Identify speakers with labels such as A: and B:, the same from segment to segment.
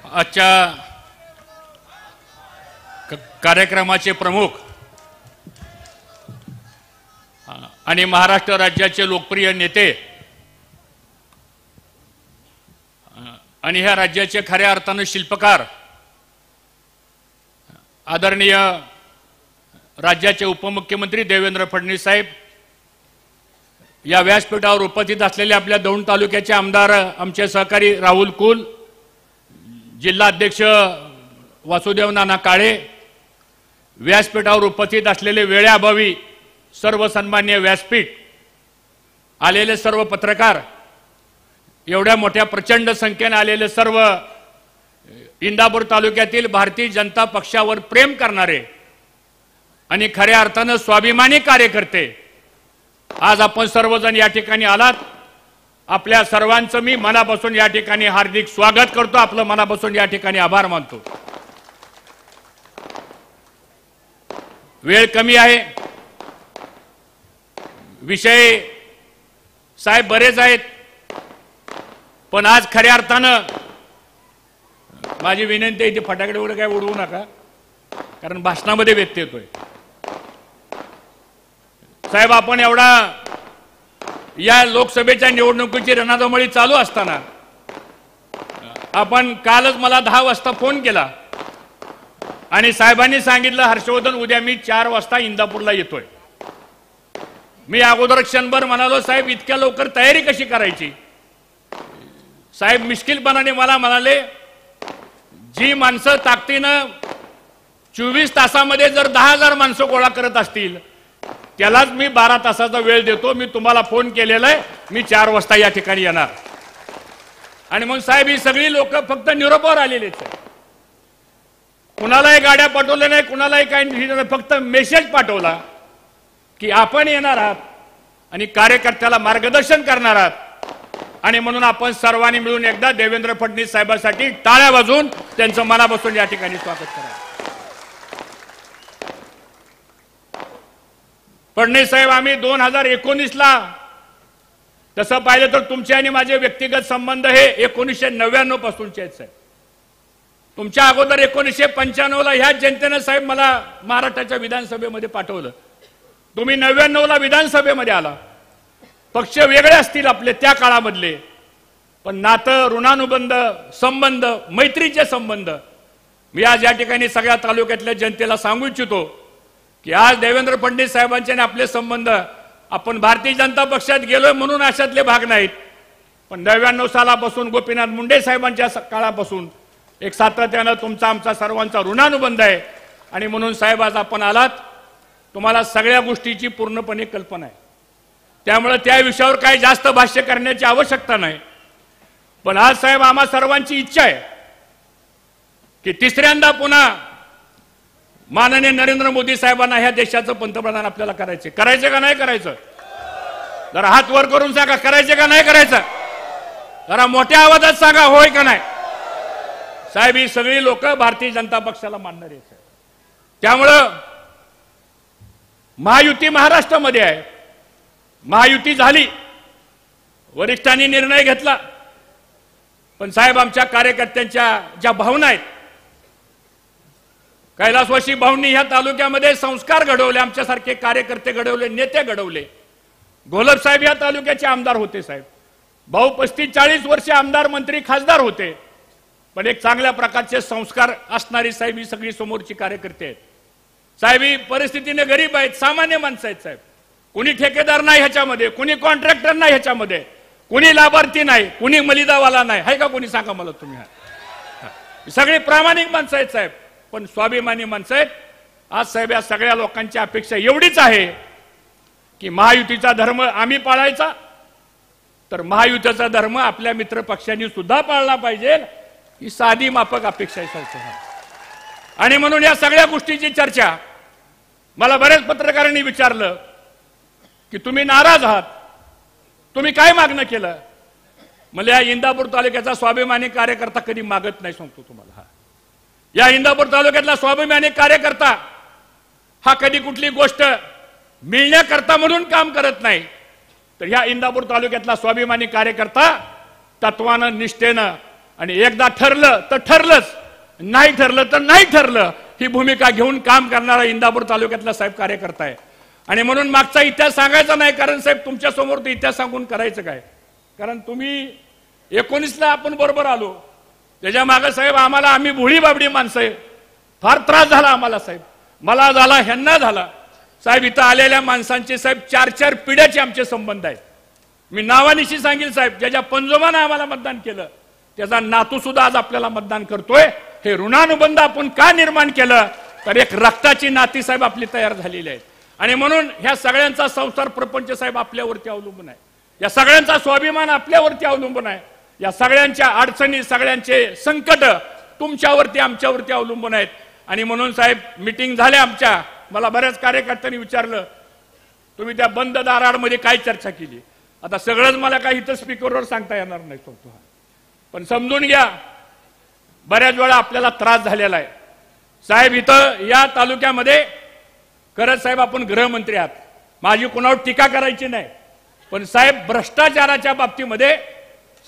A: आजच्या कार्यक्रमाचे प्रमुख आणि महाराष्ट्र राज्याचे लोकप्रिय नेते आणि ह्या राज्याचे खऱ्या अर्थाने शिल्पकार आदरणीय राज्याचे उपमुख्यमंत्री देवेंद्र फडणवीस साहेब, या व्यासपीठावर उपस्थित असलेले आपल्या दौंड तालुक्याचे आमदार आमचे सहकारी राहुल कुल, जिल्हा अध्यक्ष वासुदेव नाना काळे, व्यासपीठावर उपस्थित असलेले वेळेअभावी सर्व सन्मान्य व्यासपीठ, आलेले सर्व पत्रकार, एवढ्या मोठ्या प्रचंड संख्येने आलेले सर्व इंदापूर तालुक्यातील भारतीय जनता पक्षावर प्रेम करणारे आणि खऱ्या अर्थाने स्वाभिमानी कार्यकर्ते, आज आपण सर्वजण या ठिकाणी आलात. आपल्या सर्वांचं मी मनापासून या ठिकाणी हार्दिक स्वागत करतो. आपलं मनापासून या ठिकाणी आभार मानतो. वेळ कमी आहे, विषय साहेब बरेच आहेत, पण आज खऱ्या अर्थानं माझी विनंती आहे, फटाकडे वगैरे काय उडवू नका, कारण भाषणामध्ये व्यत्यय येतोय. साहेब, आपण एवढा या लोकसभेच्या निवडणुकीची रणधुमाळी चालू असताना आपण कालच मला 10 वाजता फोन केला आणि साहेबांनी सांगितलं, हर्षवर्धन उद्या मी 4 वाजता इंदापूरला येतोय. मी अगोदर क्षणभर म्हणालो, साहेब इतक्या लवकर तयारी कशी करायची? साहेब मिश्किलपणाने मला म्हणाले, जी माणसं ताकदीनं 24 तासामध्ये जर 10,000 माणसं गोळा करत असतील, त्यालाच मी 12 तासाचा वेळ देतो. मी तुम्हाला फोन केलेला आहे, मी 4 वाजता या ठिकाणी येणार. आणि मग साहेब ही सगळी लोक फक्त निरोपावर आलेलेच आहे, कुणालाही गाड्या पाठवल्या नाही, कुणालाही काही, फक्त मेसेज पाठवला की आपण येणार आहात आणि कार्यकर्त्याला मार्गदर्शन करणार आहात. आणि म्हणून आपण सर्वांनी मिळून एकदा देवेंद्र फडणवीस साहेबांसाठी टाळ्या वाजवून त्यांचं मनापासून या ठिकाणी स्वागत करा. फडणवीस साहेब, आम्ही 2019ला तसं पाहिलं तर तुमचे आणि माझे व्यक्तिगत संबंध हे 1999 पासूनचे आहेत. साहेब तुमच्या अगोदर 1995ला ह्या जनतेनं साहेब मला महाराष्ट्राच्या विधानसभेमध्ये पाठवलं. तुम्ही 99ला विधानसभेमध्ये आला. पक्ष वेगळे असतील आपले त्या काळामधले, पण नातं, ऋणानुबंध, संबंध, मैत्रीचे संबंध मी आज या ठिकाणी सगळ्या तालुक्यातल्या जनतेला सांगू इच्छितो की आज देवेंद्र फडणवीस साहेबांचे आणि आपले संबंध, आपण भारतीय जनता पक्षात गेलोय म्हणून अशातले भाग नाहीत, पण 99 सालापासून गोपीनाथ मुंडे साहेबांच्या काळापासून एक सातत्यानं तुमचा आमचा सर्वांचा ऋणानुबंध आहे. आणि म्हणून साहेब आज आपण आलात, तुम्हाला सगळ्या गोष्टीची पूर्णपणे कल्पना आहे, त्यामुळे त्या विषयावर काही जास्त भाष्य करण्याची आवश्यकता नाही. पण आज साहेब आम्हा सर्वांची इच्छा आहे की तिसऱ्यांदा पुन्हा माननीय नरेंद्र मोदी साहेबांना ह्या देशाचं पंतप्रधान आपल्याला करायचे. करायचे का नाही करायचं? जरा हात वर करून सांगा, करायचे का नाही करायचं? जरा मोठ्या आवाजात सांगा, होय का नाही? साहेब ही सगळी लोक भारतीय जनता पक्षाला मानणारे आहेत. त्यामुळं महायुती महाराष्ट्रामध्ये आहे, महायुती झाली, वरिष्ठांनी निर्णय घेतला, पण साहेब आमच्या कार्यकर्त्यांच्या ज्या भावना आहेत, कैलासवासी भाऊंनी ह्या तालुक्यामध्ये संस्कार घडवले, आमच्यासारखे कार्यकर्ते घडवले, नेते घडवले. घोलप साहेब या तालुक्याचे आमदार होते. साहेब भाऊ 35-40 वर्ष आमदार, मंत्री, खासदार होते, पण एक चांगल्या प्रकारचे संस्कार असणारी साहेब ही सगळी समोरची कार्यकर्ते आहेत. साहेब ही परिस्थितीने गरीब आहेत, सामान्य माणसं आहेत. साहेब कुणी ठेकेदार नाही ह्याच्यामध्ये, कुणी कॉन्ट्रॅक्टर नाही ह्याच्यामध्ये, कुणी लाभार्थी नाही, कुणी मलिदावाला नाही, आहे का कोणी? सांगा मला तुम्ही. सगळी प्रामाणिक माणसं आहेत साहेब, पण स्वाभिमानी माणसं आहेत. आज साहेब या सगळ्या लोकांची अपेक्षा एवढीच आहे की महायुतीचा धर्म आम्ही पाळायचा, तर महायुतीचा धर्म आपल्या मित्र पक्षांनी सुद्धा पाळला पाहिजे, ही साधी माफक अपेक्षा आहे. आणि म्हणून या सगळ्या गोष्टीची चर्चा मला बऱ्याच पत्रकारांनी विचारलं की तुम्ही नाराज आहात, तुम्ही काय मागणं केलं? मला या इंदापूर तालुक्याचा स्वाभिमानी कार्यकर्ता कधी मागत नाही, सांगतो तुम्हाला. या इंदापूर तालुक्यातला स्वाभिमानी कार्यकर्ता हा कधी कुठली गोष्ट मिळण्याकरता म्हणून काम करत नाही, तर ह्या इंदापूर तालुक्यातला स्वाभिमानी कार्यकर्ता तत्वानं, निष्ठेनं आणि एकदा ठरलं तर ठरलंच, नाही ठरलं तर नाही ठरलं, ही भूमिका घेऊन काम करणारा इंदापूर तालुक्यातला साहेब कार्यकर्ता आहे. आणि म्हणून मागचा इतिहास सांगायचा नाही, कारण साहेब तुमच्या समोर तो इतिहास सांगून करायचं काय? कारण तुम्ही 19ला आपण बरोबर आलो, त्याच्या मागे साहेब आम्हाला, आम्ही भोळी बाबडी माणसं आहे, फार त्रास झाला आम्हाला साहेब, मला झाला, ह्यांना झाला साहेब. इथं आलेल्या माणसांचे साहेब 4-4 पिढ्याचे आमचे संबंध आहेत. मी नावानिशी सांगेल साहेब, ज्याच्या पंजोबानं आम्हाला मतदान केलं त्याचा नातू सुद्धा आज आपल्याला मतदान करतोय. हे ऋणानुबंध आपण का निर्माण केलं? तर एक रक्ताची नाती साहेब आपली तयार झालेली आहेत. आणि म्हणून ह्या सगळ्यांचा संसार प्रपंच साहेब आपल्यावरती अवलंबून आहे, या सगळ्यांचा स्वाभिमान आपल्यावरती अवलंबून आहे, या सगळ्यांच्या अडचणी, सगळ्यांचे संकट तुमच्यावरती, आमच्यावरती अवलंबून आहेत. आणि म्हणून साहेब मिटिंग झाल्या आमच्या, मला बऱ्याच कार्यकर्त्यांनी विचारलं तुम्ही त्या बंद दारामध्ये काय चर्चा केली? आता सगळंच मला काही इथं स्पीकरवर सांगता येणार नाही सांगतो, पण समजून घ्या बऱ्याच वेळा आपल्याला त्रास झालेला आहे साहेब. इथं या तालुक्यामध्ये खरंच साहेब आपण गृहमंत्री आहात, माझी कुणावर टीका करायची नाही, पण साहेब भ्रष्टाचाराच्या बाबतीमध्ये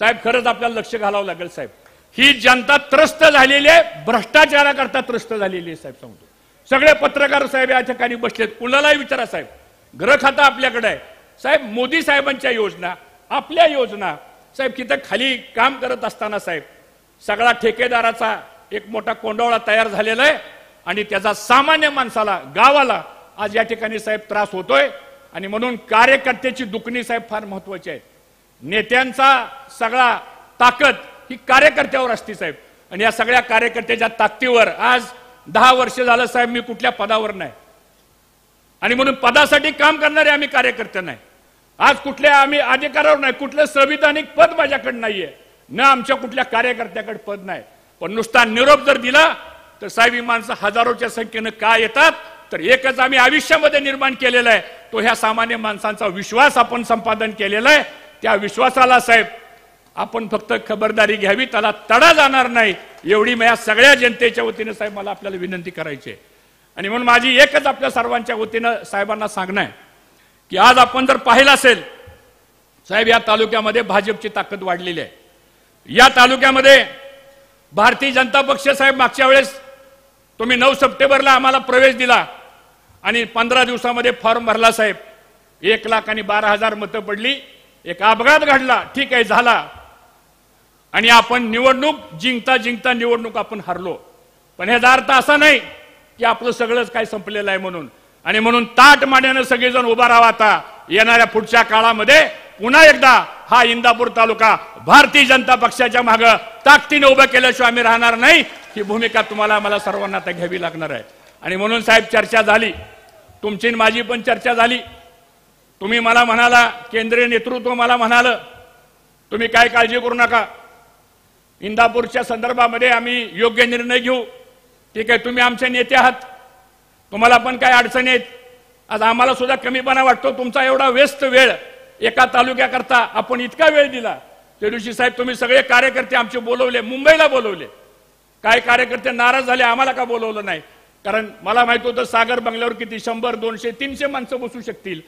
A: साहेब खरंच आपल्याला लक्ष घालावं लागेल साहेब. ही जनता त्रस्त झालेली आहे, भ्रष्टाचाराकरता त्रस्त झालेली आहे साहेब. सांगतो सगळे पत्रकार साहेब या ठिकाणी बसलेत, कुणालाही विचारा साहेब, गृह खातं आपल्याकडे आहे साहेब. मोदी साहेबांच्या योजना, आपल्या योजना साहेब, तिथं खाली काम करत असताना साहेब सगळा ठेकेदाराचा एक मोठा कोंडवळा तयार झालेला आहे आणि त्याचा सामान्य माणसाला, गावाला आज या ठिकाणी साहेब त्रास होतोय. आणि म्हणून कार्यकर्त्याची दुखणी साहेब फार महत्वाची आहे. नेत्यांचा सगळा ताकद ही कार्यकर्त्यावर असते साहेब, आणि या सगळ्या कार्यकर्त्याच्या ताकदीवर आज 10 वर्ष झालं साहेब मी कुठल्या पदावर नाही, आणि म्हणून पदासाठी काम करणारे आम्ही कार्यकर्ते नाही. आज कुठल्या आम्ही अधिकारावर नाही, कुठलं संविधानिक पद माझ्याकडे नाहीये, न आमच्या कुठल्या कार्यकर्त्याकडे पद नाही. पण नुसता निरोप जर दिला तर साहेब ही माणसं हजारोच्या संख्येनं का येतात? तर एकच आम्ही आयुष्यामध्ये निर्माण केलेला आहे, तो ह्या सामान्य माणसांचा विश्वास आपण संपादन केलेला आहे. त्या विश्वासाला साहेब आपण फक्त खबरदारी घ्यावी, त्याला तडा जाणार नाही, एवढी मी या सगळ्या जनतेच्या वतीने साहेब मला आपल्याला विनंती करायची आहे. आणि म्हणून माझी एकच आपल्या सर्वांच्या वतीनं साहेबांना सांगणं आहे की आज आपण जर पाहिलं असेल साहेब, या तालुक्यामध्ये भाजपची ताकद वाढलेली आहे. या तालुक्यामध्ये भारतीय जनता पक्ष साहेब मागच्या वेळेस तुम्ही 9 सप्टेंबरला आम्हाला प्रवेश दिला आणि 15 दिवसामध्ये फॉर्म भरला साहेब, 1,12,000 मतं पडली. एक अपघात घडला, ठीक आहे झाला, आणि आपण निवडणूक जिंकता जिंकता निवडणूक आपण हरलो. पण ह्याचा अर्थ असा नाही की आपलं सगळंच काय संपलेलं आहे म्हणून. आणि म्हणून ताट मांड्यानं सगळेजण उभा राहा. आता येणाऱ्या पुढच्या काळामध्ये पुन्हा एकदा हा इंदापूर तालुका भारतीय जनता पक्षाच्या मागे ताकदीने उभं केल्याशिवाय आम्ही राहणार नाही, ही भूमिका तुम्हाला मला सर्वांना आता घ्यावी लागणार आहे. आणि म्हणून साहेब चर्चा झाली, तुमची माझी पण चर्चा झाली. तुम्ही मला म्हणाला, केंद्रीय नेतृत्व मला म्हणालं तुम्ही काय काळजी करू नका, इंदापूरच्या संदर्भामध्ये आम्ही योग्य निर्णय घेऊ. ठीक आहे, तुम्ही आमचे नेते आहात, तुम्हाला पण काय अडचणी आहेत. आज आम्हाला सुद्धा कमीपणा वाटतो, तुमचा एवढा व्यस्त वेळ एका तालुक्याकरता आपण इतका वेळ दिला. त्या दिवशी साहेब तुम्ही सगळे कार्यकर्ते आमचे बोलवले, मुंबईला बोलवले, काय कार्यकर्ते नाराज झाले, आम्हाला का बोलवलं नाही? कारण मला माहित होतं सागर बंगल्यावर किती 100, 200, 300 माणसं बसू शकतील,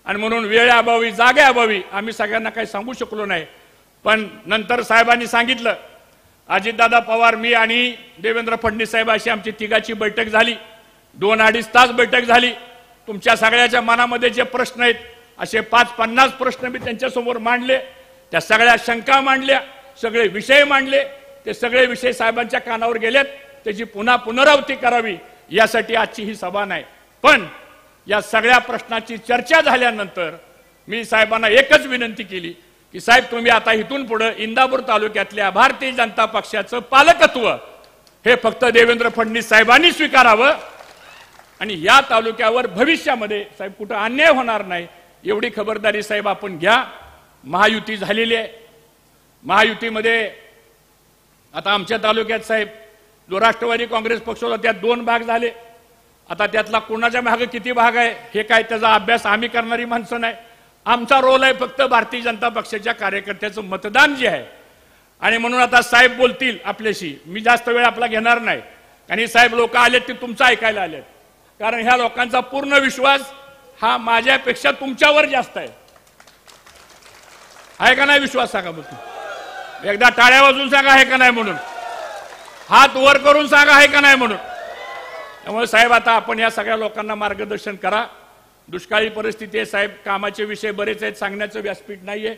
A: आणि म्हणून वेळेअभावी, जागेअभावी आम्ही सगळ्यांना काही सांगू शकलो नाही. पण नंतर साहेबांनी सांगितलं, अजितदादा पवार, मी आणि देवेंद्र फडणवीस साहेब अशी आमची तिघाची बैठक झाली. 2-2.5 तास बैठक झाली. तुमच्या सगळ्याच्या मनामध्ये जे प्रश्न आहेत असे 5-50 प्रश्न मी त्यांच्यासमोर मांडले, त्या सगळ्या शंका मांडल्या, सगळे विषय मांडले. ते सगळे विषय साहेबांच्या कानावर गेलेत, त्याची पुन्हा पुनरावृत्ती करावी यासाठी आजची ही सभा नाही. पण या सगळ्या प्रश्नाची चर्चा झाल्यानंतर मी साहेबांना एकच विनंती केली की साहेब तुम्ही आता इथून पुढे इंदापूर तालुक्यातल्या भारतीय जनता पक्षाचं पालकत्व हे फक्त देवेंद्र फडणवीस साहेबांनी स्वीकारावं, आणि या तालुक्यावर भविष्यामध्ये साहेब कुठं अन्याय होणार नाही एवढी खबरदारी साहेब आपण घ्या. महायुती झालेली आहे. महायुतीमध्ये आता आमच्या तालुक्यात साहेब जो राष्ट्रवादी काँग्रेस पक्ष होता त्यात 2 भाग झाले. आता त्यातला कोणाच्या मागे किती भाग आहे हे काय त्याचा अभ्यास आम्ही करणारी माणसं नाही. आमचा रोल आहे फक्त भारतीय जनता पक्षाच्या कार्यकर्त्याचं मतदान जे आहे. आणि म्हणून आता साहेब बोलतील आपल्याशी, मी जास्त वेळ आपला घेणार नाही. आणि साहेब लोक आलेत ते तुमचं ऐकायला आलेत, कारण ह्या लोकांचा पूर्ण विश्वास हा माझ्यापेक्षा तुमच्यावर जास्त आहे. आहे का नाही विश्वास? सांगा बघ. एकदा टाळ्या वाजून सांगा आहे का नाही म्हणून, हात वर करून सांगा आहे का नाही म्हणून. त्यामुळे साहेब आता आपण या सगळ्या लोकांना मार्गदर्शन करा. दुष्काळी परिस्थिती आहे साहेब, कामाचे विषय बरेच आहेत, सांगण्याचं व्यासपीठ नाहीये.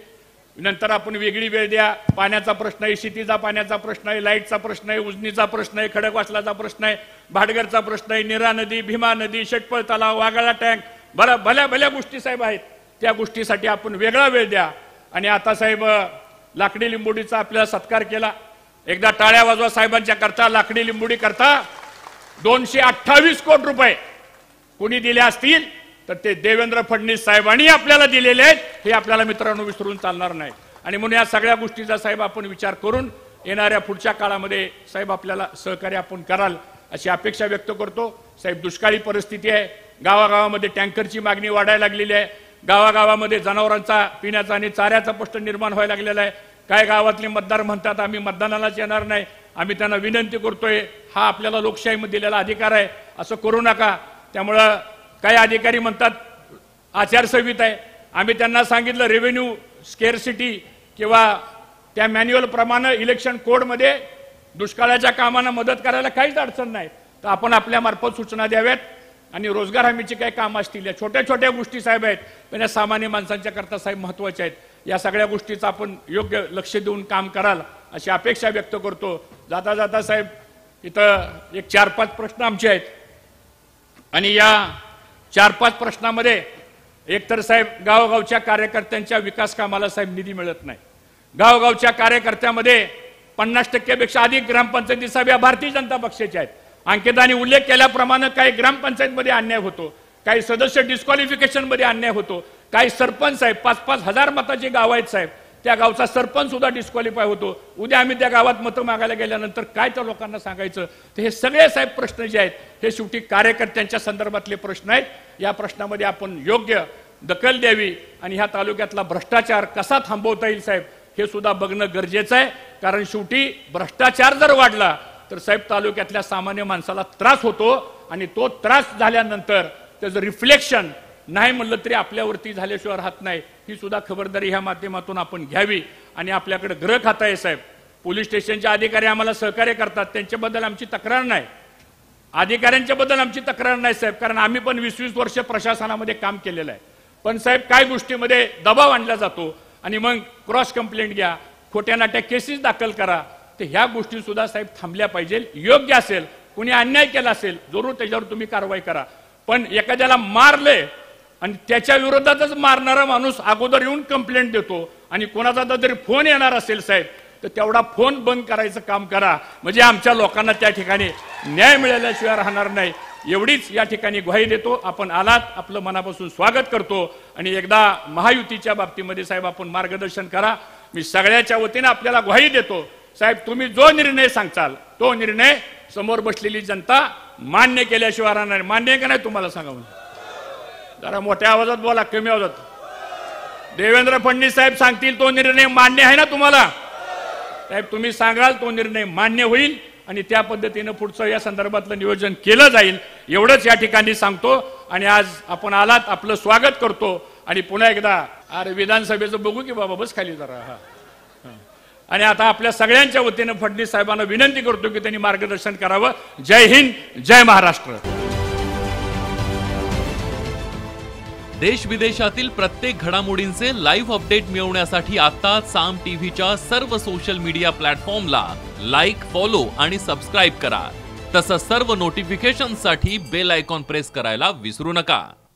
A: नंतर आपण वेगळी वेळ द्या. पाण्याचा प्रश्न आहे, शेतीचा पाण्याचा प्रश्न आहे, लाईटचा प्रश्न आहे, उजनीचा प्रश्न आहे, खडकवासलाचा प्रश्न आहे, भाटघरचा प्रश्न आहे, नीरा नदी, भीमा नदी, शेटपळ तलाव, वाघाळा टँक, भल्या भल्या गोष्टी साहेब आहेत. त्या गोष्टीसाठी आपण वेगळा वेळ द्या. आणि आता साहेब लाकडी लिंबोडीचा आपल्याला सत्कार केला. एकदा टाळ्या वाजवा साहेबांच्या करता. लाकडी लिंबोडी करता 228 कोटी रुपये कोणी दिले असतील तर ते देवेंद्र फडणवीस साहेबांनी आपल्याला दिलेले आहेत. हे आपल्याला मित्रांनो विसरून चालणार नाही. आणि म्हणून या सगळ्या गोष्टीचा साहेब आपण विचार करून येणाऱ्या पुढच्या काळामध्ये साहेब आपल्याला सहकार्य आपण कराल अशी अपेक्षा व्यक्त करतो. साहेब दुष्काळी परिस्थिती आहे, गावागावामध्ये टँकरची मागणी वाढायला लागलेली आहे, गावागावामध्ये जनावरांचा पिण्याचा आणि चाऱ्याचा प्रश्न निर्माण व्हायला लागलेला आहे. काय गावातले मतदार म्हणतात आम्ही मतदानालाच येणार नाही. आम्ही त्यांना विनंती करतोय, हा आपल्याला लोकशाहीमध्ये दिलेला अधिकार आहे, असं करू नका. त्यामुळं काही अधिकारी म्हणतात आचारसंहिता आहे. आम्ही त्यांना सांगितलं रेव्हेन्यू स्केअरसिटी किंवा त्या मॅन्युअल प्रमाणे इलेक्शन कोडमध्ये दुष्काळाच्या कामांना मदत करायला काहीच अडचण नाही. तर आपण आपल्या मार्फत सूचना द्याव्यात. आणि रोजगार हमीची काही कामं असतील, या छोट्या छोट्या गोष्टी साहेब आहेत, पण या सामान्य माणसांच्या करता साहेब महत्त्वाच्या आहेत. या सगळ्या गोष्टीचं आपण योग्य लक्ष देऊन काम कराल अशी अपेक्षा व्यक्त करतो. जाता जाता साहेब इथं एक 4-5 प्रश्न आमचे आहेत. आणि या 4-5 प्रश्नामध्ये एकतर साहेब गावगावच्या कार्यकर्त्यांच्या विकास कामाला साहेब निधी मिळत नाही. गावगावच्या कार्यकर्त्यामध्ये 50% पेक्षा अधिक ग्रामपंचायती साहेब या भारतीय जनता पक्षाच्या आहेत. अंकितांनी उल्लेख केल्याप्रमाणे काही ग्रामपंचायतमध्ये अन्याय होतो, काही सदस्य डिस्क्वालिफिकेशन मध्ये अन्याय होतो, काही सरपंच साहेब 5-5 हजार मताचे गाव आहेत साहेब, त्या गावचा सरपंच सुद्धा डिस्क्वालिफाय होतो. उद्या आम्ही त्या गावात मतं मागायला गेल्यानंतर काय त्या लोकांना सांगायचं. तर हे सगळे साहेब प्रश्न जे आहेत हे शेवटी कार्यकर्त्यांच्या संदर्भातले प्रश्न आहेत. या प्रश्नामध्ये आपण योग्य दखल द्यावी आणि ह्या तालुक्यातला भ्रष्टाचार कसा थांबवता येईल साहेब हे सुद्धा बघणं गरजेचं आहे. कारण शेवटी भ्रष्टाचार जर वाढला तर साहेब तालुक्यातल्या सामान्य माणसाला त्रास होतो आणि तो त्रास झाल्यानंतर त्याचं रिफ्लेक्शन नाही म्हणलं तरी आपल्यावरती झाल्याशिवाय राहत नाही. ही सुद्धा खबरदारी ह्या माध्यमातून आपण घ्यावी. आणि आपल्याकडे गृह खातं आहे साहेब, पोलीस स्टेशनचे अधिकारी आम्हाला सहकार्य करतात, त्यांच्याबद्दल आमची तक्रार नाही, अधिकाऱ्यांच्या बद्दल आमची तक्रार नाही साहेब, कारण आम्ही पण 20-20 वर्ष प्रशासनामध्ये काम केलेलं आहे. पण साहेब काय गोष्टीमध्ये दबाव आणला जातो आणि मग क्रॉस कंप्लेंट घ्या, खोट्या नाट्या केसेस दाखल करा. तर ह्या गोष्टी सुद्धा साहेब थांबल्या पाहिजे. योग्य असेल, कोणी अन्याय केला असेल जरूर त्याच्यावर तुम्ही कारवाई करा. पण एखाद्याला मारले आणि त्याच्या विरोधातच मारणारा माणूस अगोदर येऊन कंप्लेंट देतो आणि कोणाचा जरी फोन येणार असेल साहेब तर तेवढा फोन बंद करायचं काम करा. म्हणजे आमच्या लोकांना त्या ठिकाणी न्याय मिळाल्याशिवाय राहणार नाही. एवढीच या ठिकाणी ग्वाही देतो. आपण आलात, आपलं मनापासून स्वागत करतो. आणि एकदा महायुतीच्या बाबतीमध्ये साहेब आपण मार्गदर्शन करा. मी सगळ्याच्या वतीने आपल्याला ग्वाही देतो साहेब, तुम्ही जो निर्णय सांगचाल तो निर्णय समोर बसलेली जनता मान्य केल्याशिवाय राहणार. मान्य आहे का नाही तुम्हाला सांगा. जरा मोठ्या आवाजात बोला, कमी आवाजात. देवेंद्र फडणवीस साहेब सांगतील तो निर्णय मान्य आहे ना तुम्हाला साहेब? तुम्ही सांगाल तो निर्णय मान्य होईल आणि त्या पद्धतीने पुढचं या संदर्भातलं नियोजन केलं जाईल. एवढंच या ठिकाणी सांगतो. आणि आज आपण आलात, आपलं स्वागत करतो. आणि पुन्हा एकदा अरे विधानसभेचं बघू की बाबा, बस खाली जरा. हा. आणि आता आपल्या सगळ्यांच्या वतीने फडणवीस साहेबांना विनंती करतो की त्यांनी मार्गदर्शन करावं. जय हिंद, जय महाराष्ट्र.
B: देश विदेशातील प्रत्येक घडामोडींचे लाईव्ह अपडेट मिळवण्यासाठी आता साम टीव्हीच्या सर्व सोशल मीडिया प्लॅटफॉर्मला लाईक, फॉलो आणि सबस्क्राईब करा. तसंच सर्व नोटिफिकेशनसाठी बेल आयकॉन प्रेस करायला विसरू नका.